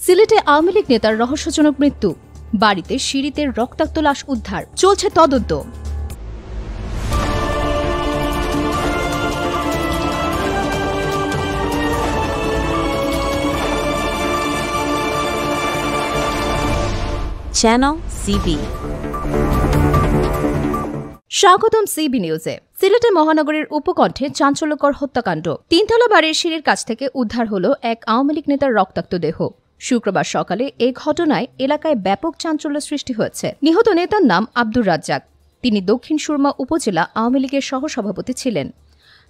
সিলেটে আওয়ামী লীগ নেতার রহস্যজনক মৃত্যু, বাড়িতে সিঁড়িতে রক্তাক্ত লাশ উদ্ধার, চলছে তদন্ত। Channel CB. স্বাগতম সিবি নিউজে। সিলেটে মহানগরীর উপকণ্ঠে চাঞ্চল্যকর হত্যাকাণ্ড। তিনতলা বাড়ির সিঁড়ির কাছ থেকে উদ্ধার হল এক আওয়ামী লীগ নেতার রক্তাক্ত দেহ। শুক্রবার সকালে এই ঘটনায় এলাকায় ব্যাপক চাঞ্চল্য সৃষ্টি হয়েছে। নিহত নেতার নাম আব্দুর রাজ্জাক। তিনি দক্ষিণ সুরমা উপজেলা আওয়ামী লীগের সহসভাপতি ছিলেন।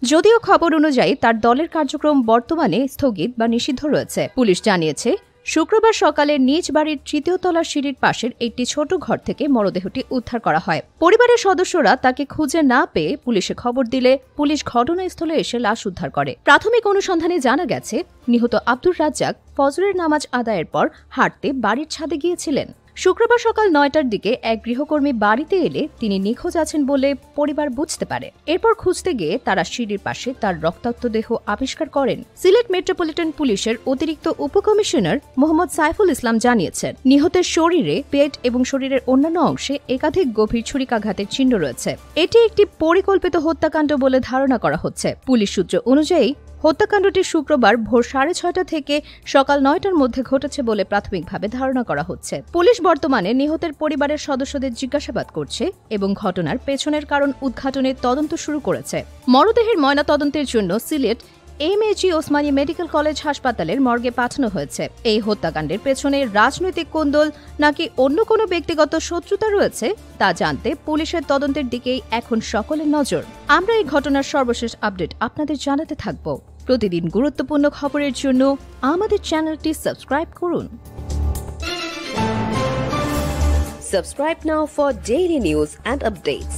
যদিও খবর অনুযায়ী তার দলের কার্যক্রম বর্তমানে স্থগিত বা নিষিদ্ধ রয়েছে। পুলিশ জানিয়েছে, শুক্রবার সকালে নিজ বাড়ির তৃতীয় তলার সিঁড়ির পাশের একটি ছোট ঘর থেকে মরদেহটি উদ্ধার করা হয়। পরিবারের সদস্যরা তাকে খুঁজে না পেয়ে পুলিশে খবর দিলে পুলিশ ঘটনাস্থলে এসে লাশ উদ্ধার করে। প্রাথমিক অনুসন্ধানে জানা গেছে, নিহত আব্দুর রাজ্জাক ফজরের নামাজ আদায়ের পর হাঁটতে বাড়ির ছাদে গিয়েছিলেন। শুক্রবার সকাল 9টার দিকে এক গৃহকর্মী বাড়িতে এলে তিনি নিখোঁজ আছেন বলে পরিবার বুঝতে পারে। এরপর খুঁজতে গিয়ে তারা সিঁড়ির পাশে তার রক্তাক্ত দেহ আবিষ্কার করেন। সিলেট মেট্রোপলিটন পুলিশের অতিরিক্ত উপকমিশনার মোহাম্মদ সাইফুল ইসলাম জানিয়েছেন, নিহতের শরীরে, পেট এবং শরীরের অন্যান্য অংশে একাধিক গভীর ছুরিকাঘাতের চিহ্ন রয়েছে। এটি একটি পরিকল্পিত হত্যাকাণ্ড বলে ধারণা করা হচ্ছে। পুলিশ সূত্র অনুযায়ী হত্যাকাণ্ডটি শুক্রবার ভোর 6:30 থেকে সকাল 9টার মধ্যে ঘটেছে বলে প্রাথমিকভাবে ধারণা করা হচ্ছে। পুলিশ বর্তমানে নিহতের পরিবারের সদস্যদের জিজ্ঞাসাবাদ করছে এবং ঘটনার পেছনের কারণ উদ্ঘাটনের তদন্ত শুরু করেছে। মরদেহের ময়নাতদন্তের জন্য Sylhet MAG Osmani medical college হাসপাতালের মর্গে পাঠানো হয়েছে। এই হত্যাকাণ্ডের পেছনে রাজনৈতিক কোন্দল নাকি অন্য কোনো ব্যক্তিগত শত্রুতা রয়েছে তা জানতে পুলিশের তদন্তের দিকেই এখন সকলের নজর। আমরা এই ঘটনার সর্বশেষ আপডেট আপনাদের জানাতে থাকব। প্রতিদিন গুরুত্বপূর্ণ খবরের জন্য আমাদের চ্যানেলটি সাবস্ক্রাইব করুন। Subscribe now for daily news and updates.